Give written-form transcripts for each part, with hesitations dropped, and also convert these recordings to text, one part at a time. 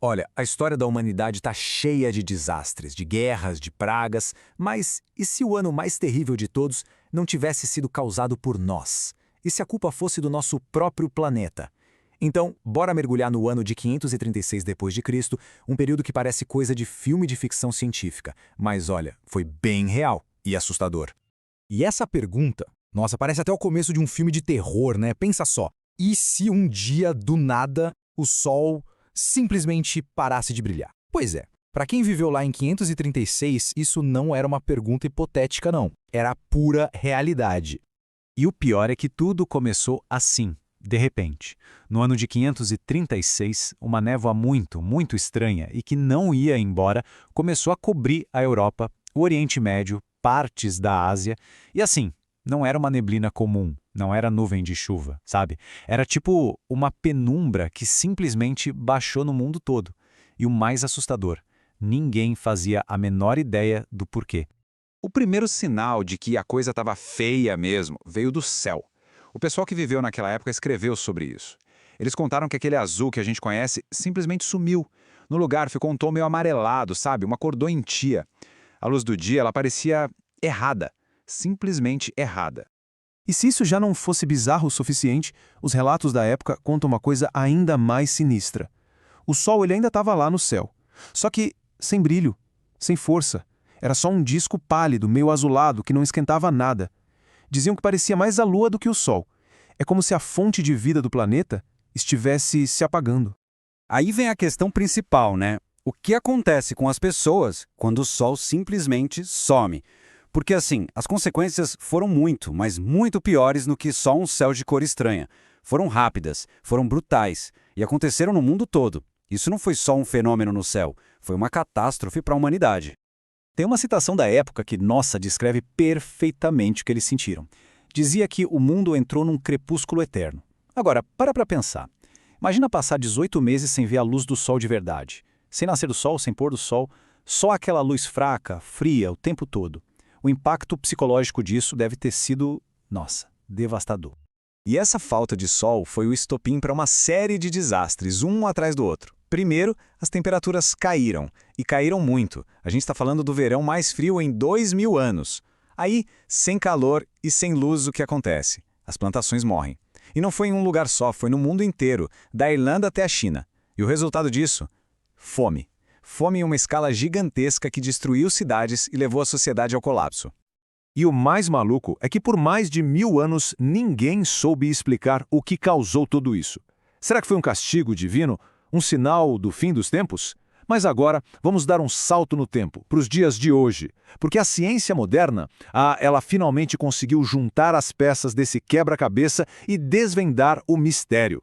Olha, a história da humanidade está cheia de desastres, de guerras, de pragas, mas e se o ano mais terrível de todos não tivesse sido causado por nós? E se a culpa fosse do nosso próprio planeta? Então, bora mergulhar no ano de 536 d.C., um período que parece coisa de filme de ficção científica, mas olha, foi bem real e assustador. E essa pergunta, nossa, parece até o começo de um filme de terror, né? Pensa só. E se um dia, do nada, o Sol simplesmente parasse de brilhar? Pois é, para quem viveu lá em 536, isso não era uma pergunta hipotética, não. Era a pura realidade. E o pior é que tudo começou assim, de repente. No ano de 536, uma névoa muito estranha e que não ia embora começou a cobrir a Europa, o Oriente Médio, partes da Ásia, e assim, não era uma neblina comum, não era nuvem de chuva, sabe? Era tipo uma penumbra que simplesmente baixou no mundo todo. E o mais assustador, ninguém fazia a menor ideia do porquê. O primeiro sinal de que a coisa estava feia mesmo veio do céu. O pessoal que viveu naquela época escreveu sobre isso. Eles contaram que aquele azul que a gente conhece simplesmente sumiu. No lugar ficou um tom meio amarelado, sabe? Uma cor doentia. A luz do dia, ela parecia errada. Simplesmente errada. E se isso já não fosse bizarro o suficiente, os relatos da época contam uma coisa ainda mais sinistra. O Sol ele ainda estava lá no céu, só que sem brilho, sem força. Era só um disco pálido, meio azulado, que não esquentava nada. Diziam que parecia mais a Lua do que o Sol. É como se a fonte de vida do planeta estivesse se apagando. Aí vem a questão principal, né? O que acontece com as pessoas quando o Sol simplesmente some? Porque assim, as consequências foram muito, mas muito piores do que só um céu de cor estranha. Foram rápidas, foram brutais e aconteceram no mundo todo. Isso não foi só um fenômeno no céu, foi uma catástrofe para a humanidade. Tem uma citação da época que, nossa, descreve perfeitamente o que eles sentiram. Dizia que o mundo entrou num crepúsculo eterno. Agora, para pensar. Imagina passar 18 meses sem ver a luz do sol de verdade. Sem nascer do sol, sem pôr do sol, só aquela luz fraca, fria, o tempo todo. O impacto psicológico disso deve ter sido, nossa, devastador. E essa falta de sol foi o estopim para uma série de desastres, um atrás do outro. Primeiro, as temperaturas caíram, e caíram muito. A gente está falando do verão mais frio em 2000 anos. Aí, sem calor e sem luz, o que acontece? As plantações morrem. E não foi em um lugar só, foi no mundo inteiro, da Irlanda até a China. E o resultado disso? Fome. Fome em uma escala gigantesca que destruiu cidades e levou a sociedade ao colapso. E o mais maluco é que por mais de 1000 anos ninguém soube explicar o que causou tudo isso. Será que foi um castigo divino? Um sinal do fim dos tempos? Mas agora vamos dar um salto no tempo, para os dias de hoje, porque a ciência moderna, ela finalmente conseguiu juntar as peças desse quebra-cabeça e desvendar o mistério.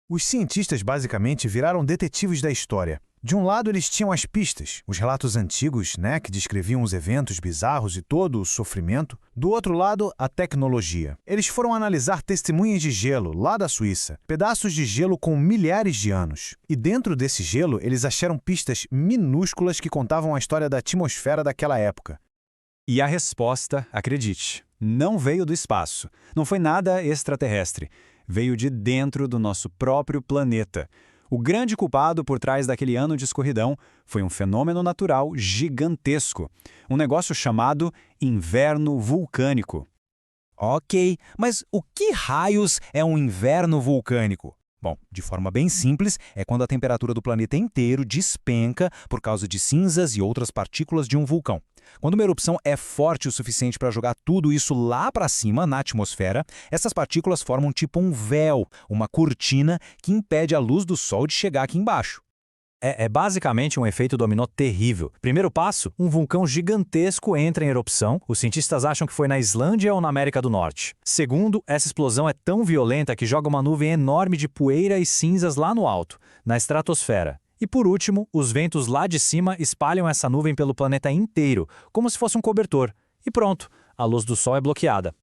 Os cientistas basicamente viraram detetives da história. De um lado, eles tinham as pistas, os relatos antigos, né, que descreviam os eventos bizarros e todo o sofrimento. Do outro lado, a tecnologia. Eles foram analisar testemunhas de gelo, lá da Suíça, pedaços de gelo com milhares de anos. E dentro desse gelo, eles acharam pistas minúsculas que contavam a história da atmosfera daquela época. E a resposta, acredite, não veio do espaço. Não foi nada extraterrestre. Veio de dentro do nosso próprio planeta. O grande culpado por trás daquele ano de escuridão foi um fenômeno natural gigantesco, um negócio chamado inverno vulcânico. Ok, mas o que raios é um inverno vulcânico? Bom, de forma bem simples, é quando a temperatura do planeta inteiro despenca por causa de cinzas e outras partículas de um vulcão. Quando uma erupção é forte o suficiente para jogar tudo isso lá para cima, na atmosfera, essas partículas formam tipo um véu, uma cortina que impede a luz do Sol de chegar aqui embaixo. É basicamente um efeito dominó terrível. Primeiro passo, um vulcão gigantesco entra em erupção. Os cientistas acham que foi na Islândia ou na América do Norte. Segundo, essa explosão é tão violenta que joga uma nuvem enorme de poeira e cinzas lá no alto, na estratosfera. E por último, os ventos lá de cima espalham essa nuvem pelo planeta inteiro, como se fosse um cobertor. E pronto, a luz do Sol é bloqueada.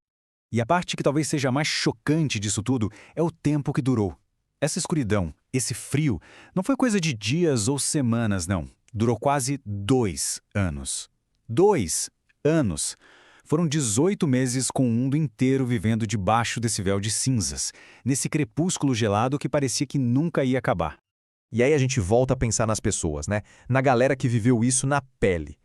E a parte que talvez seja mais chocante disso tudo é o tempo que durou. Essa escuridão, esse frio, não foi coisa de dias ou semanas, não. Durou quase 2 anos. 2 anos! Foram 18 meses com o mundo inteiro vivendo debaixo desse véu de cinzas, nesse crepúsculo gelado que parecia que nunca ia acabar. E aí a gente volta a pensar nas pessoas, né? Na galera que viveu isso na pele.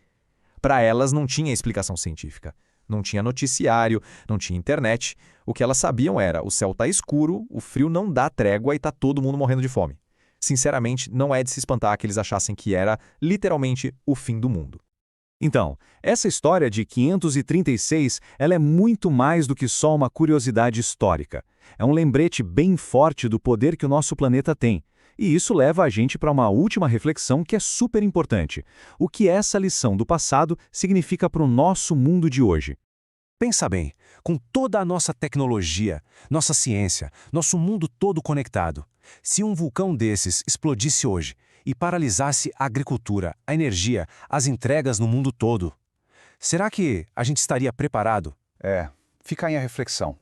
Para elas não tinha explicação científica. Não tinha noticiário, não tinha internet. O que elas sabiam era: o céu tá escuro, o frio não dá trégua e tá todo mundo morrendo de fome. Sinceramente, não é de se espantar que eles achassem que era, literalmente, o fim do mundo. Então, essa história de 536, ela é muito mais do que só uma curiosidade histórica. É um lembrete bem forte do poder que o nosso planeta tem. E isso leva a gente para uma última reflexão que é super importante. O que essa lição do passado significa para o nosso mundo de hoje? Pensa bem, com toda a nossa tecnologia, nossa ciência, nosso mundo todo conectado, se um vulcão desses explodisse hoje e paralisasse a agricultura, a energia, as entregas no mundo todo, será que a gente estaria preparado? Fica aí a reflexão.